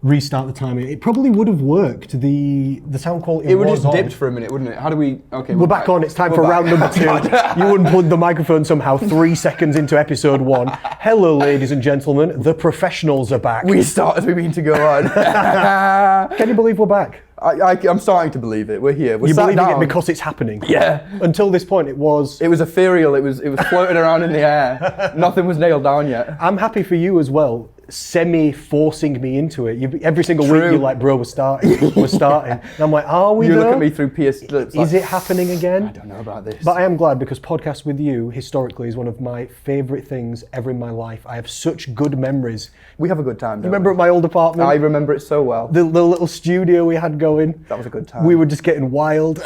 restart the timer. It probably would have worked. The sound quality It would have was just on. dipped for a minute, wouldn't it? How do we... Okay, We're back on. It's time for round number 2. You unplugged the microphone somehow 3 seconds into episode 1. Hello, ladies and gentlemen. The professionals are back. We start as we mean to go on. Can you believe we're back? I'm starting to believe it. We're here. We're You're sat believing down. it because it's happening. Yeah. Until this point, it was ethereal. It was floating around in the air. Nothing was nailed down yet. I'm happy for you as well. Semi-forcing me into it. Every single week you're like, bro, we're starting. And I'm like, are we You though? look at me through pierced lips. Is it happening again? I don't know about this. But I am glad because podcast with you, historically, is one of my favourite things ever in my life. I have such good memories. We have a good time, don't Remember at my old apartment? I remember it so well. The little studio we had going. That was a good time. We were just getting wild.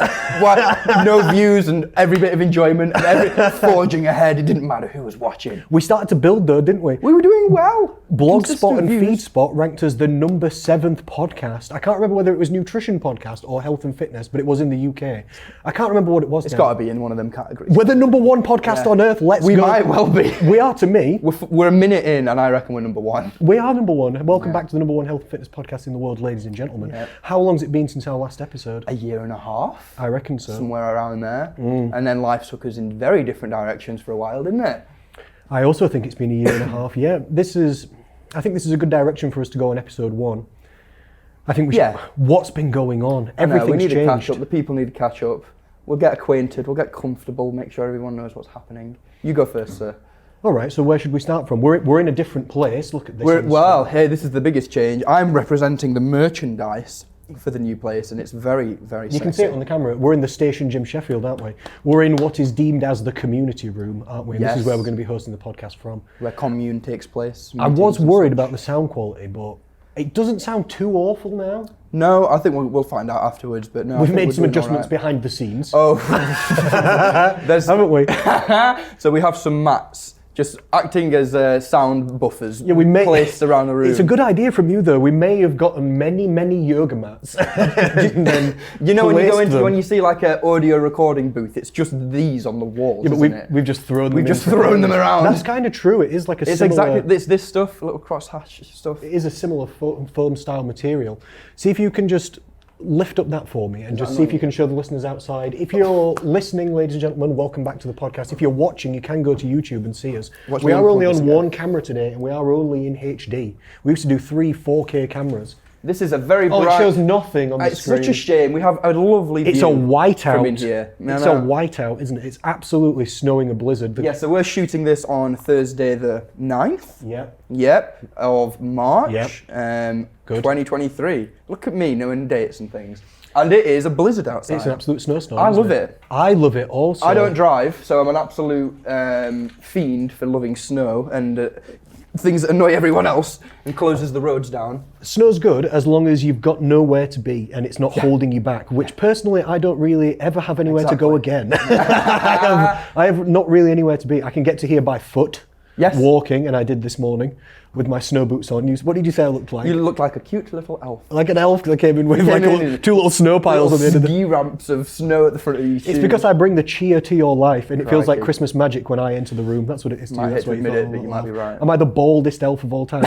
No views and every bit of enjoyment and forging ahead. It didn't matter who was watching. We started to build though, didn't we? We were doing well. Blogspot and Views. FeedSpot ranked us the number 7th podcast. I can't remember whether it was nutrition podcast or health and fitness, but it was in the UK. I can't remember what it was. It's now. got to be in one of them categories. We're the number 1 podcast on earth. We go. might well be. We are to me. We're a minute in, and I reckon we're number 1. We are number 1. Welcome back to the number 1 health and fitness podcast in the world, ladies and gentlemen. Yeah. How long's it been since our last episode? A year and a half. I reckon so. Somewhere around there. And then life took us in very different directions for a while, didn't it? I also think it's been a year and a half. Yeah, I think this is a good direction for us to go on episode 1. I think we should. Yeah. What's been going on? Everything's we need changed. to catch up. The people need to catch up. We'll get acquainted. We'll get comfortable. Make sure everyone knows what's happening. You go first, sir. All right. So where should we start from? We're in a different place. Look at this. Hey, this is the biggest change. I'm representing the merchandise for the new place, and it's very, very. You can see it on the camera. We're in the Station Gym Sheffield, aren't we? We're in what is deemed as the community room, aren't we? And Yes. This is where we're going to be hosting the podcast from. Where commune takes place. I was worried about the sound quality, but it doesn't sound too awful now. No, I think we'll find out afterwards. But no, We've made some adjustments behind the scenes. Oh, haven't we? So we have some mats just acting as sound buffers. Yeah, we may placed around the room. It's a good idea from you, though. We may have gotten many yoga mats. And then you know, when you go into them. when you see like an audio recording booth, it's just these on the walls. Yeah, but isn't it? we've just thrown them. We've just thrown them around. That's kind of true. It is like a It's similar. exactly this stuff, little crosshatch stuff. It is a similar foam style material. See if you can just lift up that for me and just see if you can show the listeners outside. If you're listening, ladies and gentlemen, welcome back to the podcast. If you're watching, you can go to YouTube and see us. We are only on 1 camera today, and we are only in HD. We used to do 3 4K cameras. This is a very bright... Oh, it shows nothing on the It's screen. such a shame. We have a lovely view It's a whiteout. from in here. It's a whiteout, isn't it? It's absolutely snowing a blizzard. Yeah, so we're shooting this on Thursday the 9th. Yep. Of March. Yep. Good. 2023. Look at me knowing dates and things. And it is a blizzard outside. It's an absolute snowstorm. I isn't love it. I love it also. I don't drive, so I'm an absolute fiend for loving snow and things that annoy everyone else and closes the roads down. Snow's good as long as you've got nowhere to be and it's not holding you back, which personally I don't really ever have anywhere to go again. I have not really anywhere to be. I can get to here by foot, walking, and I did this morning with my snow boots on. What did you say I looked like? You look like a cute little elf. Like an elf, because I came in with two little snow piles on the end of the ski ramps of snow at the front of your shoes. It's because I bring the cheer to your life, and it feels like Christmas magic when I enter the room. That's what it is to you. Might That's hate to admit it, but you might be right. Am I the baldest elf of all time?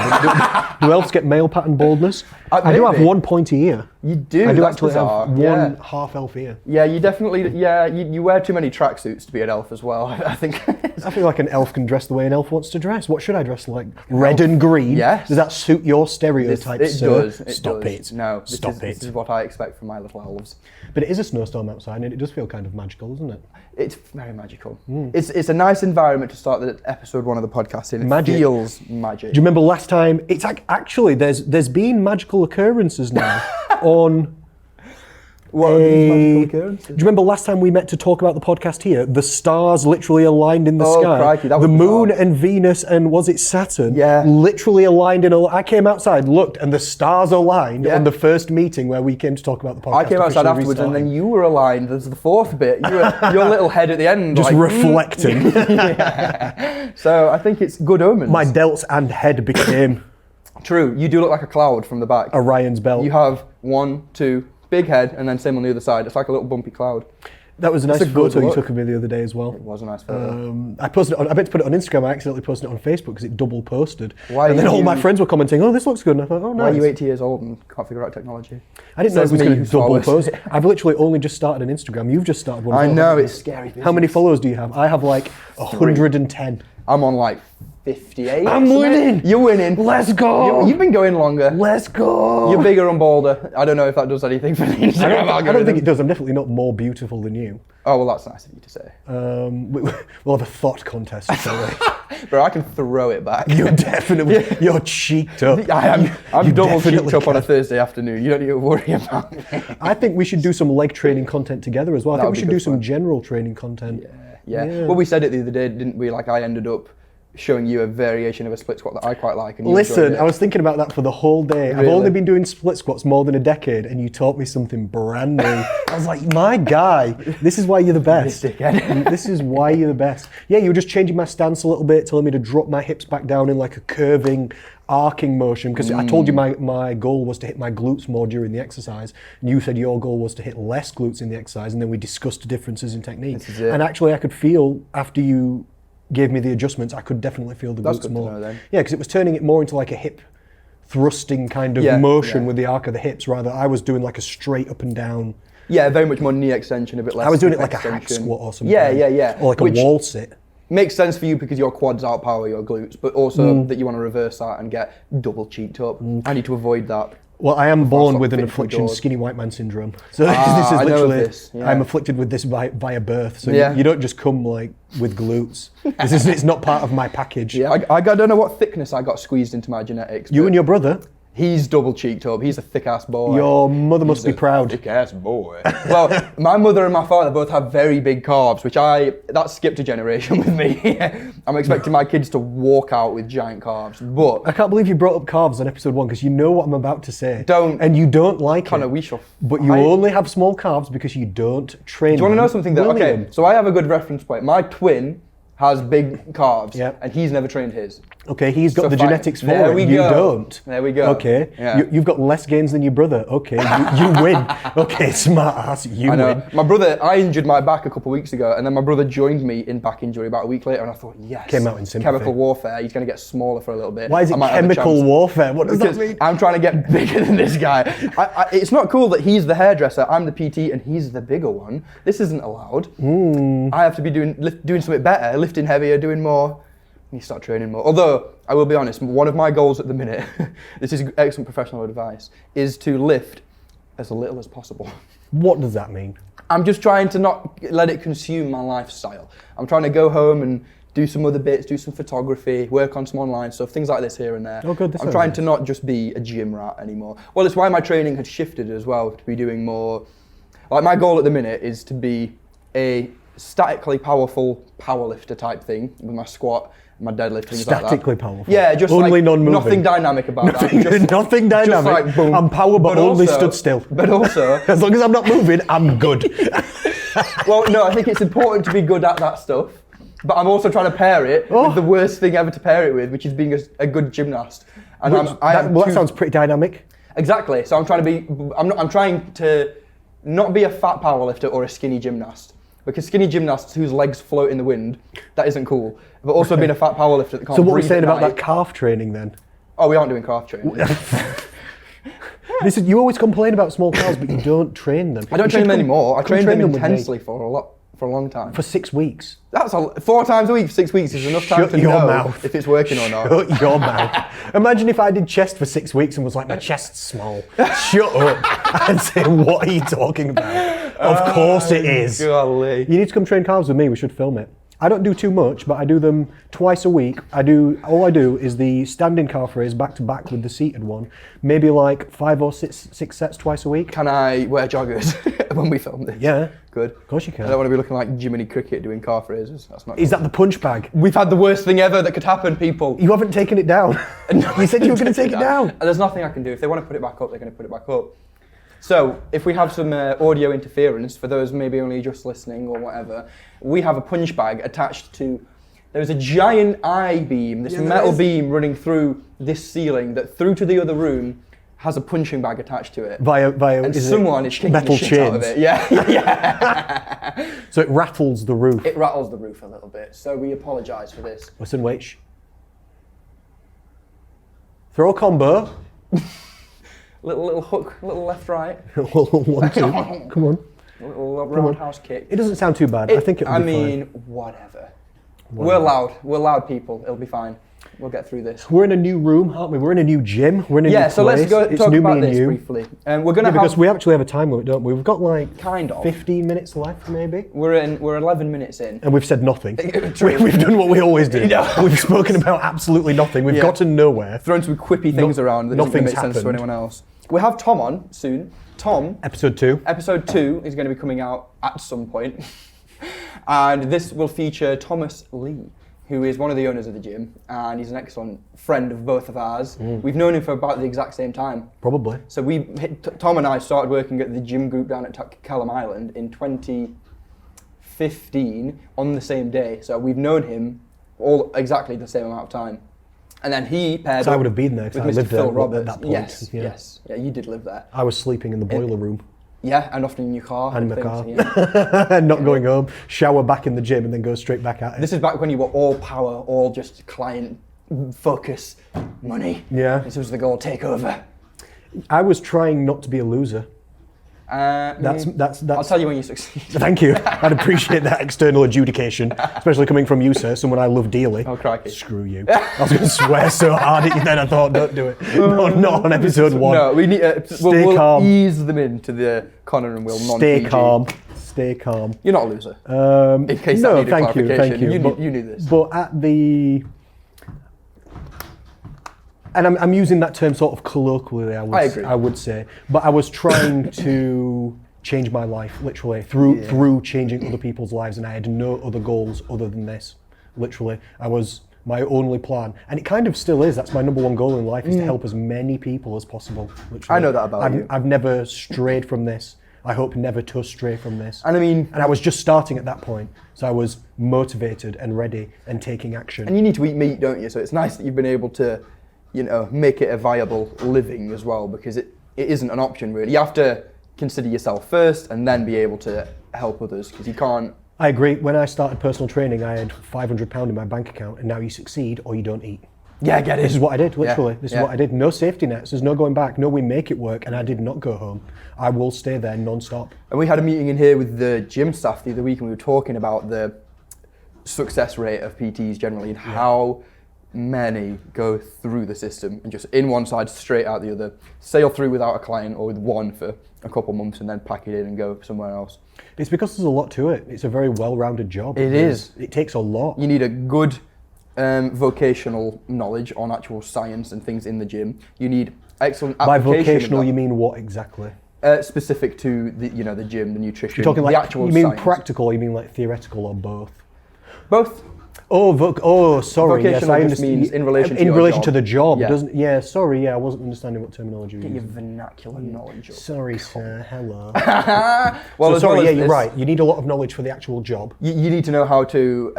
Do elves get male pattern baldness? I do have one pointy ear. You do. I do That's actually bizarre. have one half elf ear. Yeah, you definitely. Yeah, you wear too many tracksuits to be an elf as well. I think. I feel like an elf can dress the way an elf wants to dress. What should I dress like? Red and green. Yes. Does that suit your stereotypes? It does. Stop it. No. Stop it. This is what I expect from my little elves. But it is a snowstorm outside, and it does feel kind of magical, doesn't it? It's very magical. It's a nice environment to start the episode 1 of the podcast in. It feels magic. Do you remember last time? It's actually there's been magical occurrences now on. What are these magical occurrences? Do you remember last time we met to talk about the podcast here? The stars literally aligned in the sky. Crikey, that was the moon bizarre. and Venus and was it Saturn? Yeah. Literally aligned in a. I came outside, looked, and the stars aligned on the first meeting where we came to talk about the podcast. I came outside afterwards, and then you were aligned. There's the 4th bit. Your little head at the end, just reflecting. Yeah. So I think it's good omens. My delts and head became. True. You do look like a cloud from the back. Orion's belt. You have 1, 2. Big head, and then same on the other side. It's like a little bumpy cloud. That was a nice It's a good photo you look. took of me the other day as well. It was a nice photo. I posted it on, I meant to put it on Instagram. I accidentally posted it on Facebook because it double posted. Why and then are all my you- friends were commenting, "Oh, this looks good." And I thought, "Oh, nice." Why are you 80 years old and can't figure out technology? I didn't know it Says was me, going to who's double followers. post. I've literally only just started an Instagram. You've just started one. as I well, know, haven't it's you? scary. How many business. followers do you have? I have like 110. I'm on like 58. I'm winning. You're winning. Let's go. You've been going longer. Let's go. You're bigger and bolder. I don't know if that does anything for the Instagram I don't algorithm. think it does. I'm definitely not more beautiful than you. Oh, well, that's nice of you to say. We'll have a thought contest. shall we? Bro, I can throw it back. You're definitely, you're cheeked up. I am. I'm You double cheeked definitely up on a can. Thursday afternoon. You don't need to worry about me. I think we should do some leg training content together as well. I That think would we be should do good some fun. general training content. Yeah. Yeah. Well, we said it the other day, didn't we? Like, I ended up showing you a variation of a split squat that I quite like. And you Listen, enjoyed it. I was thinking about that for the whole day. I've Really? only been doing split squats more than a decade, and you taught me something brand new. I was like, my guy, this is why you're the best. This dickhead. This is why you're the best. Yeah, you were just changing my stance a little bit, telling me to drop my hips back down in like a curving, arcing motion, because I told you my goal was to hit my glutes more during the exercise, and you said your goal was to hit less glutes in the exercise, and then we discussed differences in technique. This is it. And actually, I could feel after you gave me the adjustments, I could definitely feel the That's glutes good to more. know then. Yeah, because it was turning it more into like a hip thrusting kind of Yeah, motion yeah. with the arc of the hips, rather I was doing like a straight up and down. Yeah, very much more knee extension, a bit less. I was doing it hip like a hack extension. squat or something. Yeah. Or like Which a wall sit. makes sense for you because your quads outpower your glutes, but also that you want to reverse that and get double cheeked up. I need to avoid that. Well, I am born stop with an fitting for affliction, doors. skinny white man syndrome. So Ah, this is I know of literally, this, yeah. I'm afflicted with this via birth. So Yeah. you don't just come like with glutes. It's not part of my package. Yeah, I don't know what thickness I got squeezed into my genetics. You but and your brother, he's double cheeked up. He's a thick ass boy. your mother must be He's a proud. Thick ass boy. Well, my mother and my father both have very big calves, which that skipped a generation with me. I'm expecting my kids to walk out with giant calves, but I can't believe you brought up calves on episode 1 because you know what I'm about to say. Don't. And you don't like Connor, it. we shall. But you only have small calves because you don't train. Do you want to them. know something though? William. Okay, so I have a good reference point. My twin has big calves, Yep. and he's never trained his. Okay, he's got So the fine. genetics for There it. we You go. don't. There we go. Okay, Yeah. you've got less gains than your brother. Okay, you win. Okay, smart ass, you I know. win. My brother, I injured my back a couple of weeks ago, and then my brother joined me in back injury about a week later, and I thought, yes. Came out in sympathy. Chemical warfare. He's going to get smaller for a little bit. Why is I it might have a chemical chance. warfare? What does Because that mean? I'm trying to get bigger than this guy. It's not cool that he's the hairdresser, I'm the PT, and he's the bigger one. This isn't allowed. I have to be doing something better, lifting heavier, doing more. I need to start training more. Although, I will be honest, one of my goals at the minute, this is excellent professional advice, is to lift as little as possible. What does that mean? I'm just trying to not let it consume my lifestyle. I'm trying to go home and do some other bits, do some photography, work on some online stuff, things like this here and there. Oh, good, this I'm sounds trying nice. to not just be a gym rat anymore. Well, it's why my training had shifted as well, to be doing more. Like, my goal at the minute is to be a statically powerful powerlifter type thing with my squat, my deadlift, things like that. Statically powerful. Yeah, just Only like non-moving. nothing dynamic about that. Nothing dynamic. Like, boom. I'm power, but only also- stood still. But also, As long as I'm not moving, I'm good. well, no, I think it's important to be good at that stuff. But I'm also trying to pair it with the worst thing ever to pair it with, which is being a good gymnast. And That sounds pretty dynamic. Exactly. So I'm trying to be. I'm trying to not be a fat powerlifter or a skinny gymnast. Because skinny gymnasts whose legs float in the wind, that isn't cool. But also being a fat powerlifter that can't So what we're breathe saying at about night. that calf training then? Oh, we aren't doing calf training. You always complain about small calves, but you don't train them. I don't train them anymore. I trained them with me. intensely for a long time. For 6 weeks. That's 4 times a week for 6 weeks is enough time Shut to your know mouth. if it's working or not. Shut your mouth. Imagine if I did chest for 6 weeks and was like, my chest's small. Shut up. I'd say, what are you talking about? Of course it is. Golly. You need to come train calves with me. We should film it. I don't do too much, but I do them twice a week. All I do is the standing calf raise back to back with the seated one. Maybe like 5 or 6 sets twice a week. Can I wear joggers when we film this? Yeah. Good. Of course you can. I don't want to be looking like Jiminy Cricket doing calf raises. That's not Is cool. that the punch bag? We've had the worst thing ever that could happen, people. You haven't taken it down. You said you were going to take it down. And there's nothing I can do. If they want to put it back up, they're going to put it back up. So, if we have some audio interference, for those maybe only just listening or whatever, we have a punch bag attached to. There's a giant I-beam, this Yeah, there metal is. beam running through this ceiling that through to the other room has a punching bag attached to it. Via and someone is kicking metal the shit out of chains. it. Yeah. So it rattles the roof. It rattles the roof a little bit, so we apologise for this. Listen, wait. Throw a combo. Little hook, little left, right. 1, 2. Come on. Little roundhouse kick. It doesn't sound too bad. I think it'll be fine. Whatever. We're loud. We're loud people. It'll be fine. We'll get through this. We're in a new room, aren't we? We're in a new gym. We're in a new place. So let's go It's talk new, about me and this you. briefly. We're gonna because we actually have a time limit, don't we? We've got like kind of 15 minutes left, maybe. We're 11 minutes in. And we've said nothing. True. We've done what we always do. No. We've spoken about absolutely nothing. We've gotten nowhere. Thrown some quippy things around that doesn't nothing's make sense to happened. anyone else. We'll have Tom on soon. Tom. Episode 2. Episode 2 is going to be coming out at some point. And this will feature Thomas Lee, who is one of the owners of the gym, and he's an excellent friend of both of ours. We've known him for about the exact same time. Probably. So Tom and I started working at the gym group down at Kellam Island in 2015 on the same day. So we've known him all exactly the same amount of time. And then he paired I up would have been there with because I Mr. lived Phil there Roberts. at that point. Yes, yes. Yeah, you did live there. I was sleeping in the boiler room. Yeah, and often in your car. And in my things, car. yeah. Not going home, shower back in the gym and then go straight back at it. This is back when you were all power, all just client focus, money. Yeah. This was the goal, take over. I was trying not to be a loser. That's. I'll tell you when you succeed. Thank you. I'd appreciate that external adjudication, especially coming from you, sir, someone I love dearly. Oh, crikey. Screw you. I was going to swear so hard at you then I thought, don't do it. Not on episode 1. No, we need. We'll calm. ease them into the Connor and Will non-PG. Stay calm. Stay calm. You're not a loser. In case no, that needed thank you, clarification. thank you. You knew this. But at the... And I'm using that term sort of colloquially, I agree. I would say. But I was trying to change my life, literally, through changing other people's lives, and I had no other goals other than this. Literally. I was my only plan. And it kind of still is. That's my number 1 goal in life, is to help as many people as possible. Literally. I know that about you. I've never strayed from this. I hope never to stray from this. And I mean... And I was just starting at that point. So I was motivated and ready and taking action. And you need to eat meat, don't you? So it's nice that you've been able to, make it a viable living as well, because it isn't an option really. You have to consider yourself first and then be able to help others, because you can't... I agree. When I started personal training, I had £500 in my bank account, and now you succeed or you don't eat. Yeah, I get it. This is what I did, literally. Yeah, This is what I did. No safety nets. There's no going back. No, we make it work, and I did not go home. I will stay there non-stop. And we had a meeting in here with the gym staff the other week, and we were talking about the success rate of PTs generally, and how many go through the system and just in one side straight out the other, sail through without a client or with one for a couple months and then pack it in and go somewhere else. It's because there's a lot to it. It's a very well-rounded job. It is. It takes a lot. You need a good vocational knowledge on actual science and things in the gym. You need excellent By application. vocational, you mean what exactly? Specific to the the gym, the nutrition. You're talking the like, actual you mean science. practical or you mean like theoretical or both? Both. Oh, sorry. Yes, Vocational I just understand. means in relation to in your relation job. to the job, Yeah. doesn't? Yeah, sorry. Yeah, I wasn't understanding what terminology you Get were your using. vernacular knowledge up. Sorry, sir. Hello. Well, So as sorry. well Yeah, as you're this, right. You need a lot of knowledge for the actual job. You need to know how to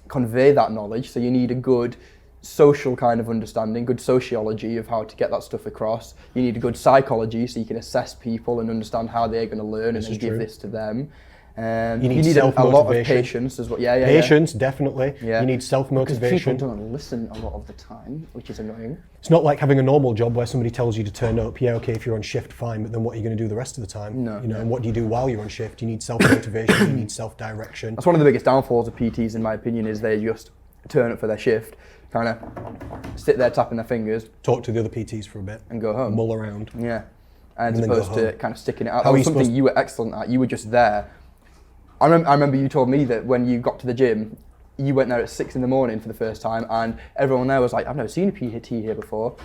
convey that knowledge. So you need a good social kind of understanding, good sociology of how to get that stuff across. You need a good psychology so you can assess people and understand how they're going to learn and then give this to them. You You need need a lot of self-motivation. patience as well. Yeah. Patience, definitely. Yeah. You need Because self-motivation. people don't listen a lot of the time, which is annoying. It's not like having a normal job where somebody tells you to turn up. Yeah, okay, if you're on shift, fine, but then what are you going to do the rest of the time? No. And what do you do while you're on shift? You need self-motivation, you need self-direction. That's one of the biggest downfalls of PTs, in my opinion, is they just turn up for their shift, kind of sit there tapping their fingers Talk to the other PTs for a bit. and go home. Mull around. Yeah. As And then go opposed to home. kind of sticking it out. How That are was you something supposed- you were excellent at. You were just there. I remember you told me that when you got to the gym, you went there at 6 in the morning for the first time, and everyone there was like, I've never seen a PT here before.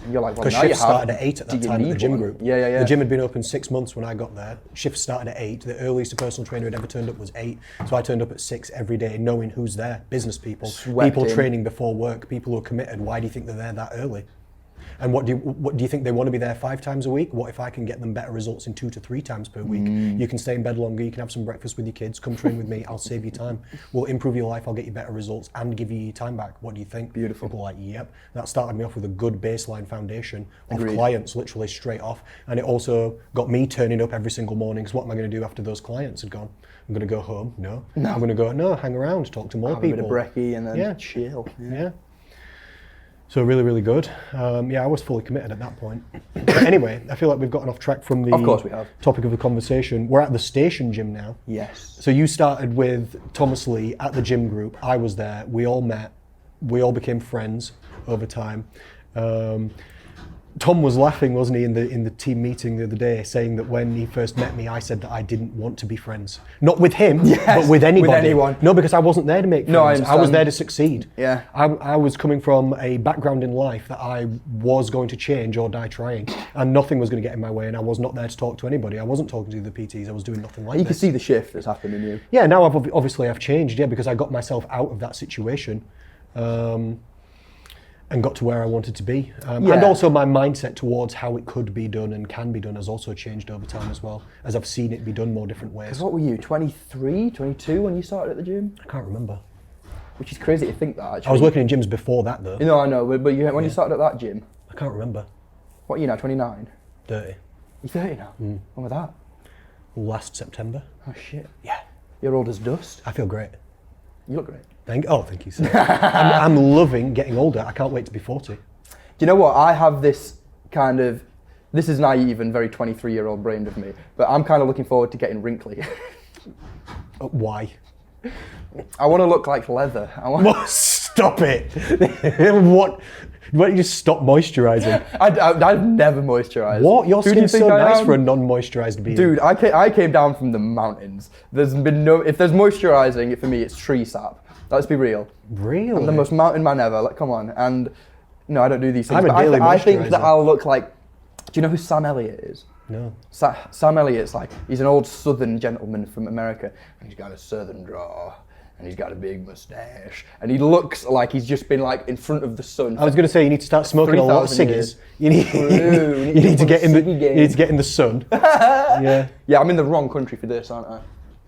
And you're like, well, Because now you shift have. started at 8 at Do that you time at the need gym one? group. Yeah. The gym had been open 6 months when I got there. Shift started at 8. The earliest a personal trainer had ever turned up was 8. So I turned up at 6 every day, knowing who's there. Business people, Swept people in. training before work, people who are committed. Why do you think they're there that early? And what do you think they want to be there 5 times a week? What if I can get them better results in 2 to 3 times per week? You can stay in bed longer, you can have some breakfast with your kids, come train with me, I'll save you time. We'll improve your life, I'll get you better results and give you your time back. What do you think? Beautiful. People are like, yep. That started me off with a good baseline foundation of clients literally straight off. And it also got me turning up every single morning, because what am I going to do after those clients had gone? I'm going to go home? No. I'm going to go, hang around, talk to more Have people. a bit of brekkie and then chill. Yeah. So really, really good. I was fully committed at that point. But anyway, I feel like we've gotten off track from the Of course we have. topic of the conversation. We're at the station gym now. Yes. So you started with Thomas Lee at the gym group. I was there. We all met. We all became friends over time. Tom was laughing, wasn't he, in the team meeting the other day, saying that when he first met me, I said that I didn't want to be friends. Not with him, but with anybody. With anyone. No, because I wasn't there to make friends. No, I I was understand. there to succeed. Yeah. I was coming from a background in life that I was going to change or die trying, and nothing was going to get in my way, and I was not there to talk to anybody. I wasn't talking to the PTs. I was doing nothing like You this. can see the shift that's happened in you. Yeah, now I've changed, because I got myself out of that situation. And got to where I wanted to be. And also my mindset towards how it could be done and can be done has also changed over time as well, as I've seen it be done more different ways. Because what were you, 23, 22 when you started at the gym? I can't remember. Which is crazy to think that, actually. I was working in gyms before that though. No, I know, but when you started at that gym, I can't remember. what are you now, 29? 30. You're 30 now? When was that? Last September. Oh shit. Yeah. You're old as dust. I feel great. You look great. Thank you, sir. I'm loving getting older. I can't wait to be 40. Do you know what? I have this kind of, this is naive and very 23-year-old brained of me, but I'm kind of looking forward to getting wrinkly. Why? I want to look like leather. Stop it. What? Why don't you just stop moisturising? I've never moisturised. What? Your Who do you skin's think so I nice am? for a non-moisturised being. Dude, I came down from the mountains. There's been no, if there's moisturising, for me it's tree sap. Let's be real. Really? I'm the most mountain man ever, like come on. And no, I don't do these things. I'm a but daily I think moisturiser. that I'll look like, do you know who Sam Elliott is? No. Sam Elliott's like, he's an old southern gentleman from America, and he's got a southern draw, and he's got a big mustache, and he looks like he's just been like in front of the sun. I was going to say you need to start smoking a lot of 3,000 ciggies. years. You need, True, you need to get in the ciggy game. you need to get in the sun. Yeah. Yeah, I'm in the wrong country for this, aren't I?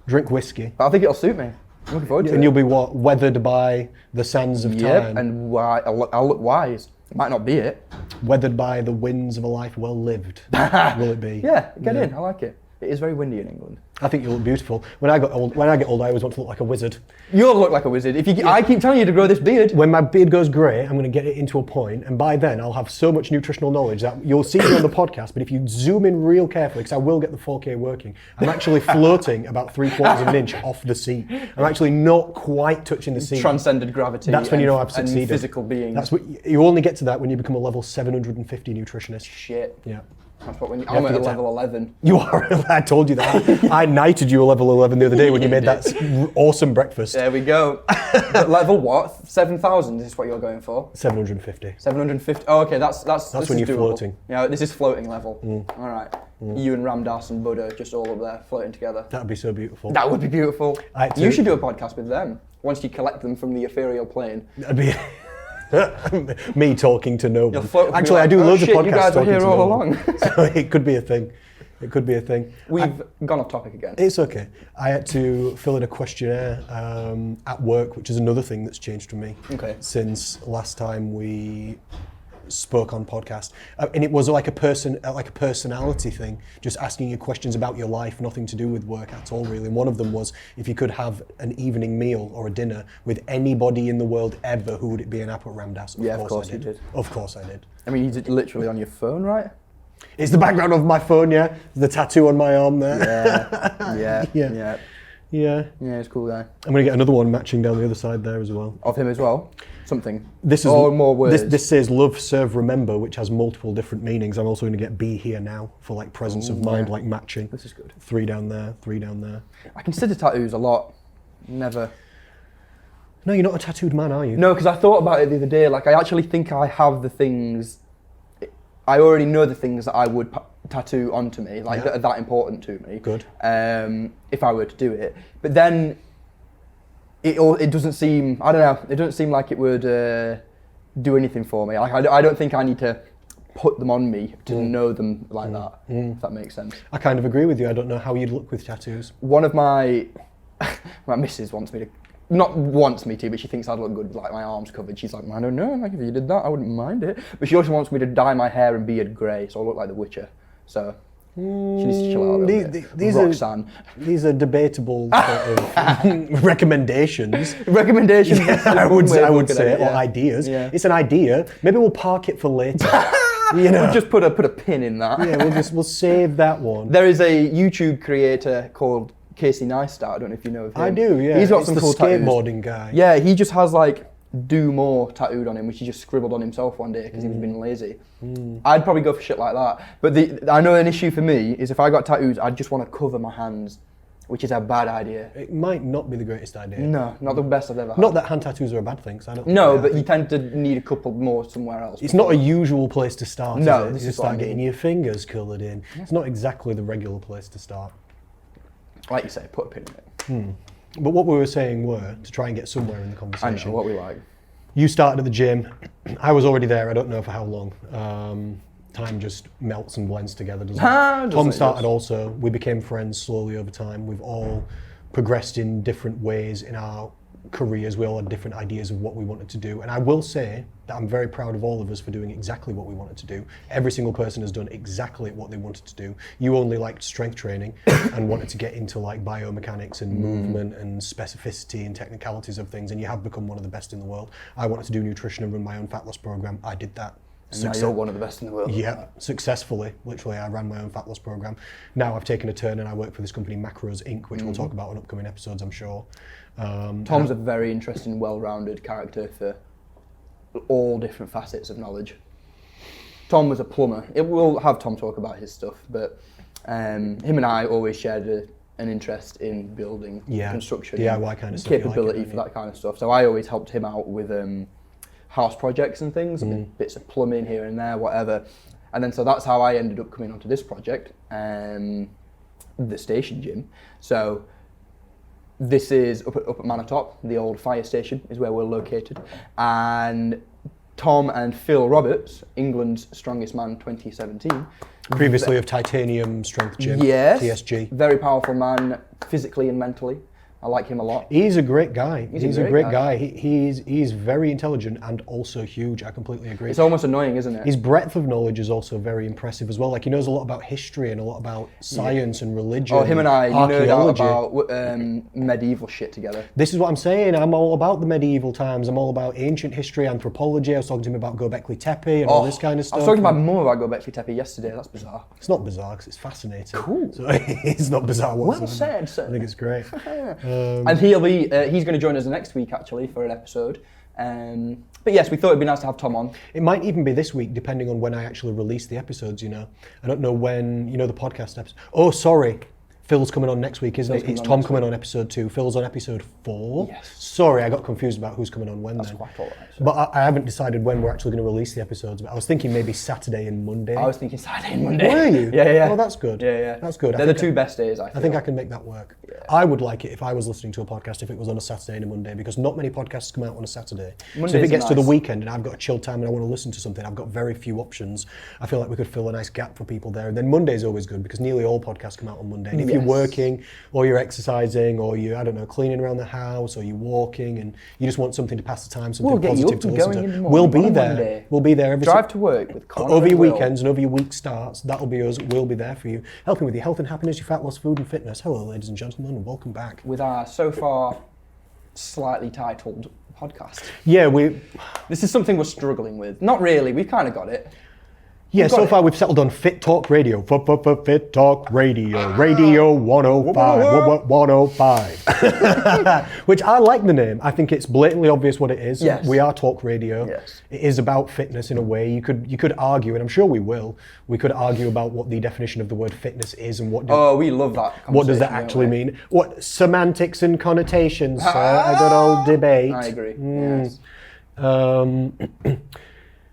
Drink whiskey. But I think it'll suit me. I'm looking forward to it. And you'll be what? Weathered by the sands of Yep, time. and I'll look wise. It might not be it. Weathered by the winds of a life well lived. Will it be? Yeah, get in. I like it. It is very windy in England. I think you look beautiful. When I get old, I always want to look like a wizard. You'll look like a wizard. I keep telling you to grow this beard. When my beard goes grey, I'm going to get it into a point, and by then I'll have so much nutritional knowledge that you'll see me on the podcast. But if you zoom in real carefully, because I will get the 4K working, I'm actually floating about 3/4 of an inch off the seat. I'm actually not quite touching the seat. Transcended gravity. That's when you know I've succeeded. And physical being. That's what you only get to that when you become a level 750 nutritionist. Shit. Yeah. That's what I'm have at to get level 11. You are. I told you that. I knighted you a level 11 the other day when you made that awesome breakfast. There we go. But level what? 7,000 is what you're going for? 750. 750. Oh, okay. That's this when is you're doable. floating. Yeah, this is floating level. All right. You and Ramdas and Buddha just all up there floating together. That'd be so beautiful. That would be beautiful. I had You to- should do a podcast with them once you collect them from the ethereal plane. That'd be me talking to no You'll one. float- Actually, I do oh, loads shit, of podcasts you guys were talking here to all no along. one. So it could be a thing. It could be a thing. We've gone off topic again. It's okay. I had to fill in a questionnaire at work, which is another thing that's changed for me since last time we spoke on podcast. And it was like a personality thing, just asking you questions about your life, nothing to do with work at all, really. And one of them was, if you could have an evening meal or a dinner with anybody in the world ever, who would it be? And I put Ramdas. Of course you did. Of course I did. I mean, he's literally on your phone, right? It's the background of my phone, yeah. The tattoo on my arm there. Yeah. Yeah. Yeah, he's a cool guy. I'm going to get another one matching down the other side there as well. Of him as well? Something. This is more words. This says love, serve, remember, which has multiple different meanings. I'm also going to get be here now for like presence of mind, like matching. This is good. 3 down there, 3 down there. I consider tattoos a lot. Never. No, you're not a tattooed man, are you? No, because I thought about it the other day. Like, I actually think I have the things. I already know the things that I would tattoo onto me, like that are that important to me. Good. If I were to do it, but then it doesn't seem. I don't know. It doesn't seem like it would do anything for me. Like I don't think I need to put them on me to know them like that, if that makes sense. I kind of agree with you. I don't know how you'd look with tattoos. One of my missus wants me to, not wants me to, but she thinks I'd look good with like my arms covered. She's like, I don't know, like if you did that, I wouldn't mind it. But she also wants me to dye my hair and beard grey, so I look like the Witcher. So she needs to chill out a little bit. Roxanne. These are debatable sort of recommendations. Recommendations. Yeah, I would say, or ideas. Yeah. It's an idea. Maybe we'll park it for later. You know, we'll just put a pin in that. Yeah, we'll save that one. There is a YouTube creator called Casey Neistat. I don't know if you know of him. I do. Yeah, he's got it's some the cool skateboarding tattoos. guy. Yeah, he just has like "do more" tattooed on him, which he just scribbled on himself one day because he was being lazy. I'd probably go for shit like that. But I know an issue for me is if I got tattoos, I'd just want to cover my hands, which is a bad idea. It might not be the greatest idea. No, not the best I've ever had. Not that hand tattoos are a bad thing. So I don't. No, but you tend to need a couple more somewhere else. It's not a usual place to start. No, is it? this You is start what I getting mean. your fingers coloured in. It's not exactly the regular place to start. Like you say, put a pin in it. But what we were saying were to try and get somewhere in the I conversation. know what we like. You started at the gym. I was already there. I don't know for how long. Time just melts and blends together, doesn't it? Tom started also. We became friends slowly over time. We've all progressed in different ways in our careers. We all had different ideas of what we wanted to do. And I will say that I'm very proud of all of us for doing exactly what we wanted to do. Every single person has done exactly what they wanted to do. You only liked strength training and wanted to get into like biomechanics and movement and specificity and technicalities of things, and you have become one of the best in the world. I wanted to do nutrition and run my own fat loss program. I did that. And now you're one of the best in the world. Yeah, successfully. Literally, I ran my own fat loss program. Now I've taken a turn and I work for this company, Macros Inc., which we'll talk about on upcoming episodes, I'm sure. Tom's a very interesting, well-rounded character for all different facets of knowledge. Tom was a plumber. We'll have Tom talk about his stuff, but him and I always shared an interest in building, construction, DIY kind of stuff. capability for that kind of stuff. So I always helped him out with house projects and things, bits of plumbing here and there, whatever. And then so that's how I ended up coming onto this project, the station gym. So this is up at Manor Top, the old fire station is where we're located. And Tom and Phil Roberts, England's strongest man 2017. Previously of Titanium Strength Gym, yes, TSG. Very powerful man, physically and mentally. I like him a lot. He's a great guy. He's a great guy. He's very intelligent and also huge. I completely agree. It's almost annoying, isn't it? His breadth of knowledge is also very impressive as well. Like he knows a lot about history and a lot about science and religion. Oh, him and I nerd out archaeology. about medieval shit together. This is what I'm saying. I'm all about the medieval times. I'm all about ancient history, anthropology. I was talking to him about Göbekli Tepe and all this kind of stuff. I was talking about more about Göbekli Tepe yesterday. That's bizarre. It's not bizarre because it's fascinating. Cool. So it's not bizarre whatsoever. Well said, sir. I think it's great. And he's going to join us next week actually for an episode. But yes, we thought it'd be nice to have Tom on. It might even be this week, depending on when I actually release the episodes, you know. I don't know when, the podcast episode. Oh, sorry. Phil's coming on next week, isn't it? It's Tom coming on episode 2. Phil's on episode 4. Yes. Sorry, I got confused about who's coming on when. That's then. quite all right. But I haven't decided when we're actually going to release the episodes. But I was thinking maybe Saturday and Monday. I was thinking Saturday and Monday. Were you? Yeah. Oh, that's good. Yeah. That's good. They're the two best days, I think I can make that work. Yeah. I would like it if I was listening to a podcast if it was on a Saturday and a Monday, because not many podcasts come out on a Saturday. Monday's so if it gets to the nice. weekend and I've got a chill time and I want to listen to something, I've got very few options. I feel like we could fill a nice gap for people there. And then Monday's always good because nearly all podcasts come out on Monday. And if you're working or you're exercising or you're, cleaning around the house or you're walking and you just want something to pass the time, something positive to listen to, we'll be there. We'll be there every Drive to work with Connor over your and Will. weekends and over your week starts. That'll be us. We'll be there for you, helping with your health and happiness, your fat loss, food and fitness. Hello, ladies and gentlemen, and welcome back. With our so far slightly titled podcast. Yeah, This is something we're struggling with. Not really, we've kind of got it. so far we've settled on Fit Talk Radio. Fit Talk Radio. Radio 105. 105. Which I like the name. I think it's blatantly obvious what it is. Yes. We are talk radio. Yes. It is about fitness in a way. You could argue, and I'm sure we will, we could argue about what the definition of the word fitness is and We love that conversation. What does that actually mean? What semantics and connotations, sir? A good old debate. I agree. Yes.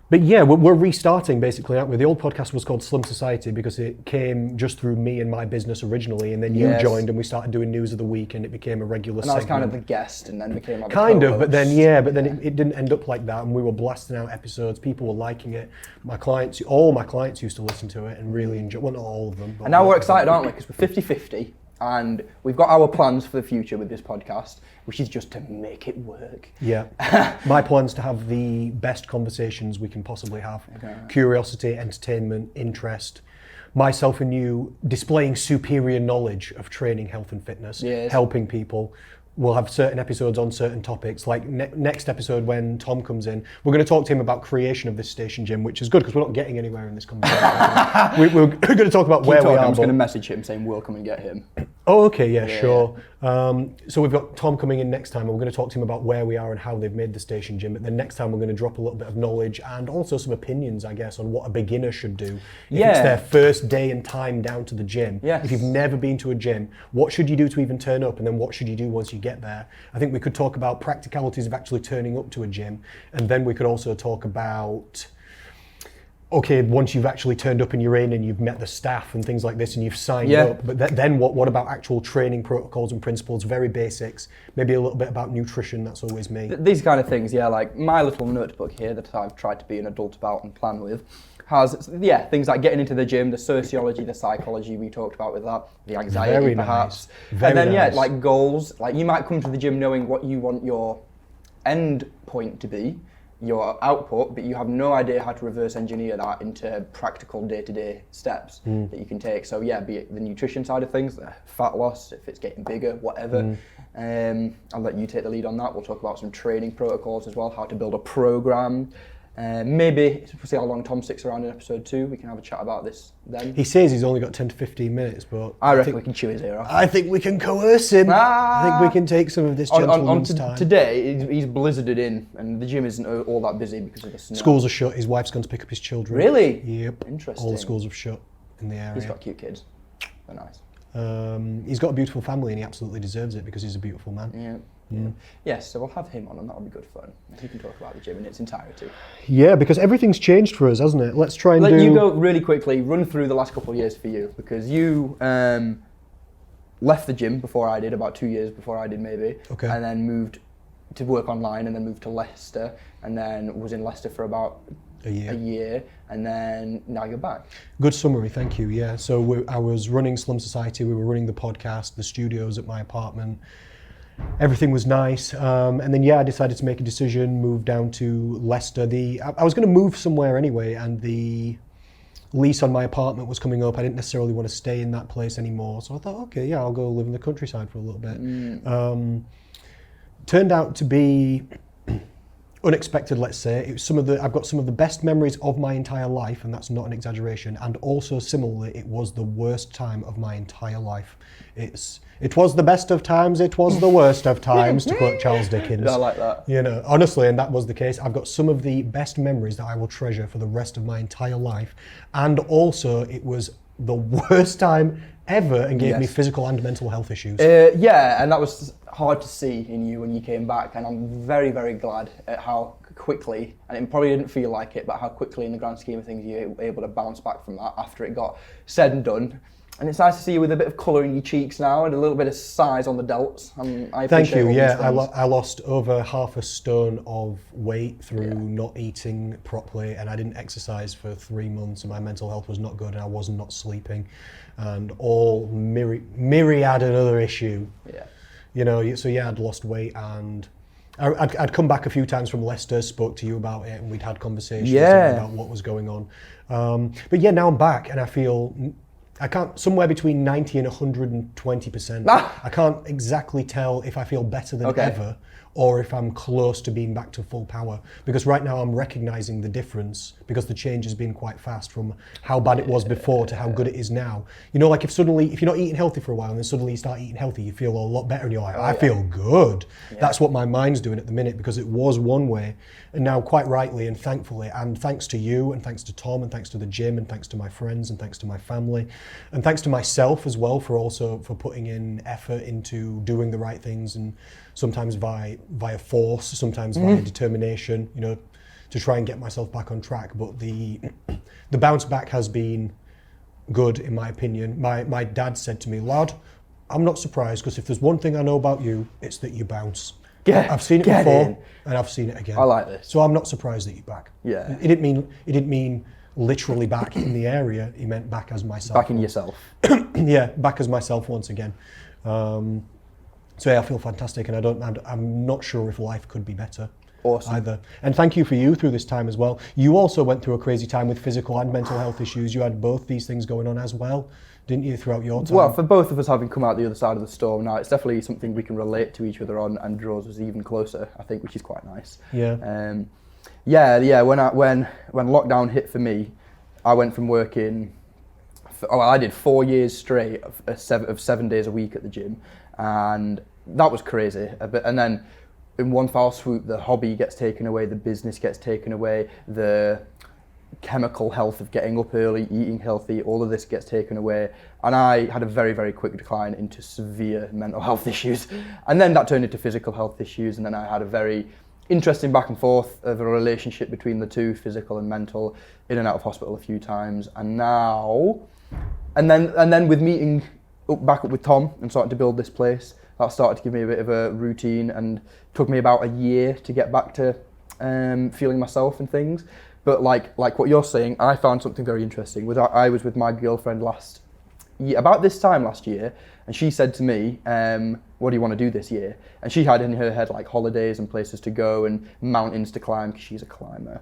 But But yeah, we're restarting basically, aren't we? The old podcast was called Slim Society because it came just through me and my business originally, and then you joined and we started doing news of the week, and it became a regular segment. And I was kind of the guest, and then became like kind of, but then it didn't end up like that, and we were blasting out episodes. People were liking it. All my clients used to listen to it and really enjoy. Well, not all of them. But and now we're excited, aren't we? Because we're 50-50. And we've got our plans for the future with this podcast, which is just to make it work. Yeah. My plan's to have the best conversations we can possibly have. Okay. Curiosity, entertainment, interest. Myself and you displaying superior knowledge of training, health and fitness, helping people. We'll have certain episodes on certain topics. Like next episode when Tom comes in, we're going to talk to him about creation of this station gym, which is good because we're not getting anywhere in this conversation. we're going to talk about where we are. I'm just going to message him saying we'll come and get him. Oh, okay, yeah, sure. So we've got Tom coming in next time, and we're going to talk to him about where we are and how they've made the station gym. But then next time we're going to drop a little bit of knowledge and also some opinions, I guess, on what a beginner should do. If it's their first day and time down to the gym. Yes. If you've never been to a gym, what should you do to even turn up? And then what should you do once you get there? I think we could talk about practicalities of actually turning up to a gym. And then we could also talk about, okay, once you've actually turned up and you're in and you've met the staff and things like this and you've signed up, but then what about actual training protocols and principles, very basics, maybe a little bit about nutrition, that's always me. These kind of things, like my little notebook here that I've tried to be an adult about and plan with, has, things like getting into the gym, the sociology, the psychology we talked about with that, the anxiety Very perhaps. Nice. Very and then, nice. like goals, like you might come to the gym knowing what you want your end point to be, your output, but you have no idea how to reverse engineer that into practical day-to-day steps that you can take. So be it the nutrition side of things, the fat loss, if it's getting bigger, whatever. I'll let you take the lead on that. We'll talk about some training protocols as well, how to build a program. Maybe, we'll see how long Tom sticks around in episode 2. We can have a chat about this then. He says he's only got 10 to 15 minutes, but I reckon we can chew his ear off. I think we can coerce him. I think we can take some of this gentleman's time. Today, he's blizzarded in, and the gym isn't all that busy because of the snow. Schools are shut. His wife's gone to pick up his children. Really? Yep. Interesting. All the schools have shut in the area. He's got cute kids. They're nice. He's got a beautiful family, and he absolutely deserves it because he's a beautiful man. Yeah. Yes, so we'll have him on, and that'll be good fun. He can talk about the gym in its entirety. Yeah, because everything's changed for us, hasn't it? Let's try and Let you go really quickly, run through the last couple of years for you, because you left the gym before I did, about 2 years before I did maybe, and then moved to work online, and then moved to Leicester, and then was in Leicester for about a year, and then now you're back. Good summary, thank you. Yeah, so I was running Slim Society, we were running the podcast, the studios at my apartment. Everything was nice, and then I decided to make a decision, move down to Leicester. I was going to move somewhere anyway, and the lease on my apartment was coming up. I didn't necessarily want to stay in that place anymore, so I thought, okay, I'll go live in the countryside for a little bit. Turned out to be unexpected, let's say. It was I've got some of the best memories of my entire life, and that's not an exaggeration. And also similarly, it was the worst time of my entire life. It was the best of times, it was the worst of times, to quote Charles Dickens. I like that. Honestly, and that was the case. I've got some of the best memories that I will treasure for the rest of my entire life. And also, it was the worst time ever and gave me physical and mental health issues. And that was hard to see in you when you came back, and I'm very, very glad at how quickly, and it probably didn't feel like it, but how quickly in the grand scheme of things you were able to bounce back from that after it got said and done. And it's nice to see you with a bit of colour in your cheeks now and a little bit of size on the delts. I Thank you. Yeah, I lost over half a stone of weight through not eating properly, and I didn't exercise for 3 months, and my mental health was not good, and I was not sleeping, and all myriad another issue. I'd lost weight, and I'd come back a few times from Leicester, spoke to you about it, and we'd had conversations about what was going on. Now I'm back, and I feel somewhere between 90 and 120%. I can't exactly tell if I feel better than ever, or if I'm close to being back to full power. Because right now I'm recognizing the difference, because the change has been quite fast from how bad it was before to how good it is now. Like if you're not eating healthy for a while and then suddenly you start eating healthy, you feel a lot better and you're like, I feel good. That's what my mind's doing at the minute, because it was one way, and now quite rightly and thankfully, and thanks to you and thanks to Tom and thanks to the gym and thanks to my friends and thanks to my family and thanks to myself as well for putting in effort into doing the right things, and sometimes via force, sometimes via determination, to try and get myself back on track. But the bounce back has been good, in my opinion. My dad said to me, lad, I'm not surprised, because if there's one thing I know about you, it's that you bounce. I've seen it before, and I've seen it again. I like this. So I'm not surprised that you're back. Yeah. It didn't mean literally back in the area. He meant back as myself. Back in yourself. Yeah, back as myself once again. So yeah, I feel fantastic, and I'm not sure if life could be better. Awesome. Either. And thank you for you through this time as well. You also went through a crazy time with physical and mental health issues. You had both these things going on as well, didn't you, throughout your time? Well, for both of us having come out the other side of the storm now, it's definitely something we can relate to each other on and draws us even closer, I think, which is quite nice. Yeah. When lockdown hit for me, I went from working, I did 4 years straight of 7 days a week at the gym, and that was crazy. And then in one foul swoop, the hobby gets taken away, the business gets taken away, the chemical health of getting up early, eating healthy, all of this gets taken away. And I had a very, very quick decline into severe mental health issues. And then that turned into physical health issues. And then I had a very interesting back and forth of a relationship between the two, physical and mental, in and out of hospital a few times. And now, and then with meeting back up with Tom and starting to build this place, that started to give me a bit of a routine, and took me about a year to get back to feeling myself and things. But like what you're saying, I found something very interesting. I was with my girlfriend about this time last year, and she said to me, what do you want to do this year? And she had in her head like holidays and places to go and mountains to climb, because she's a climber.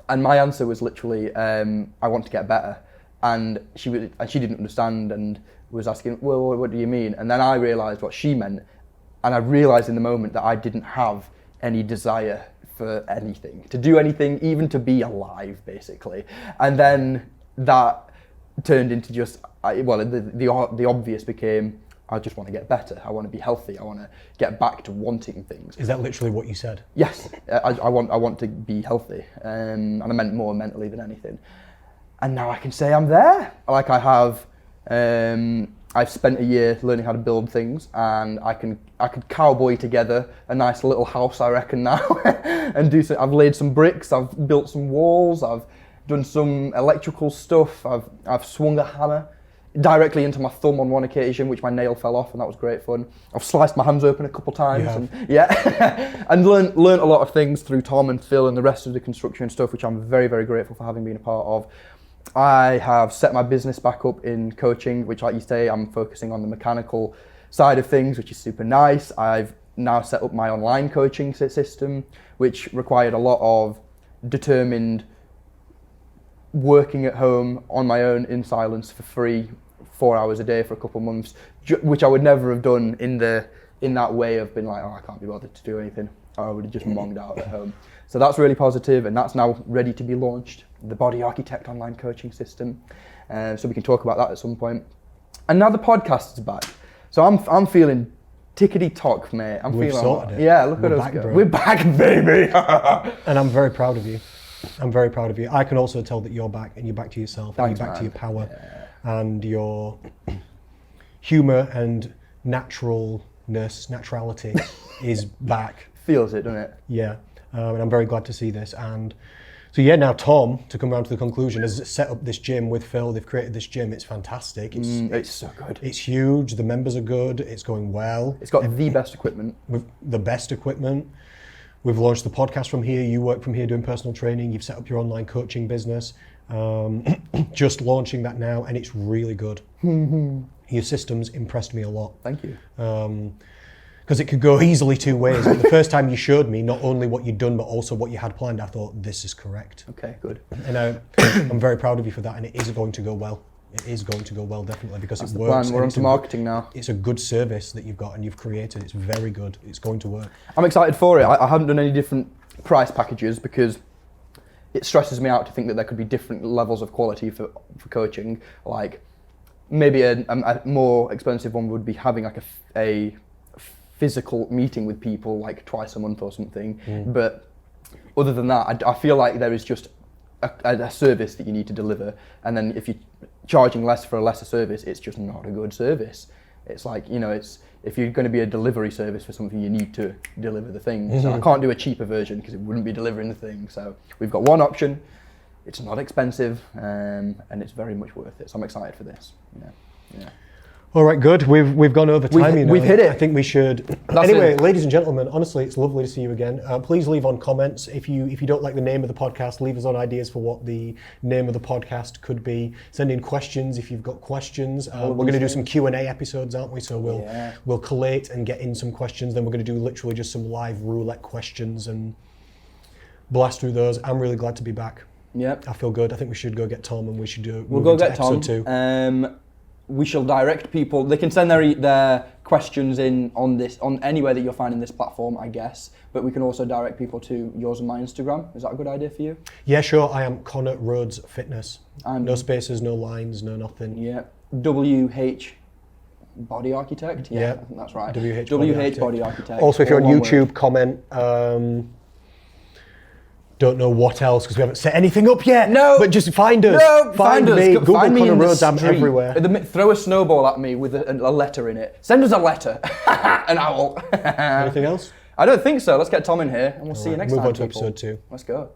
And my answer was literally, I want to get better. And she didn't understand and was asking, well, what do you mean? And then I realised what she meant, and I realised in the moment that I didn't have any desire for anything, to do anything, even to be alive, basically. And then that turned into just, the obvious became, I just want to get better. I want to be healthy. I want to get back to wanting things. Is that literally what you said? Yes, I want to be healthy, and I meant more mentally than anything. And now I can say I'm there. Like I have, I've spent a year learning how to build things, and I could cowboy together a nice little house, I reckon now, and do some. I've laid some bricks. I've built some walls. I've done some electrical stuff. I've swung a hammer directly into my thumb on one occasion, which my nail fell off, and that was great fun. I've sliced my hands open a couple times, and learned a lot of things through Tom and Phil and the rest of the construction stuff, which I'm very, very grateful for having been a part of. I have set my business back up in coaching, which, like you say, I'm focusing on the mechanical side of things, which is super nice. I've now set up my online coaching system, which required a lot of determined working at home on my own in silence for free, 4 hours a day for a couple of months, which I would never have done in that way of being like, oh, I can't be bothered to do anything. I would have just monged out at home. So that's really positive, and that's now ready to be launched, the Body Architect online coaching system. So we can talk about that at some point. And now the podcast is back. So I'm feeling tickety-tock, mate. We've feeling sorted it. Yeah, look We're at us back, go. bro. We're back, baby. And I'm very proud of you. I'm very proud of you. I can also tell that you're back, and you're back to yourself, Thanks, and you're back to man. your power, and your humour and naturality is back. Feels it, doesn't it? Yeah, and I'm very glad to see this. And so yeah, now Tom, to come around to the conclusion, has set up this gym with Phil. They've created this gym. It's fantastic. It's so good. It's huge. The members are good. It's going well. It's got the best equipment. With the best equipment. We've launched the podcast from here. You work from here doing personal training. You've set up your online coaching business. Just launching that now, and it's really good. Your systems impressed me a lot. Thank you. Because it could go easily two ways. But the first time you showed me not only what you'd done, but also what you had planned, I thought, this is correct. Okay, good. And I'm very proud of you for that, and it is going to go well. It is going to go well, definitely, because That's it the works. plan. We're onto marketing now. It's a good service that you've got and you've created. It's very good. It's going to work. I'm excited for it. I haven't done any different price packages because it stresses me out to think that there could be different levels of quality for coaching. Like maybe a more expensive one would be having like a physical meeting with people like twice a month or something. But other than that, I feel like there is just a service that you need to deliver, and then if you're charging less for a lesser service, it's just not a good service. It's like, if you're going to be a delivery service for something, you need to deliver the thing. So I can't do a cheaper version because it wouldn't be delivering the thing. So we've got one option. It's not expensive, and it's very much worth it. So I'm excited for this. Yeah. All right, good. We've gone over time. We've hit it. I think we should. Anyway, ladies and gentlemen, honestly, it's lovely to see you again. Please leave on comments if you don't like the name of the podcast. Leave us on ideas for what the name of the podcast could be. Send in questions if you've got questions. We're going to do some Q&A episodes, aren't we? So we'll collate and get in some questions. Then we're going to do literally just some live roulette questions and blast through those. I'm really glad to be back. Yep. I feel good. I think we should go get Tom and we should We'll go get Tom. Episode 2. We shall direct people. They can send their questions in on anywhere that you're finding this platform, I guess. But we can also direct people to yours and my Instagram. Is that a good idea for you? Yeah, sure. I am Connor Rhodes Fitness. No spaces, no lines, no nothing. Yeah. WH Body Architect. Yeah, I think that's right. WH Body Architect. Also, if you're on YouTube, comment. Don't know what else because we haven't set anything up yet. No, but just find us. No, find us. me. Google find me Connor in Rhodes. I'm street. everywhere. Throw a snowball at me with a letter in it. Send us a letter. An owl. Anything else? I don't think so. Let's get Tom in here and we'll see you next time. Move on to episode 2. Let's go.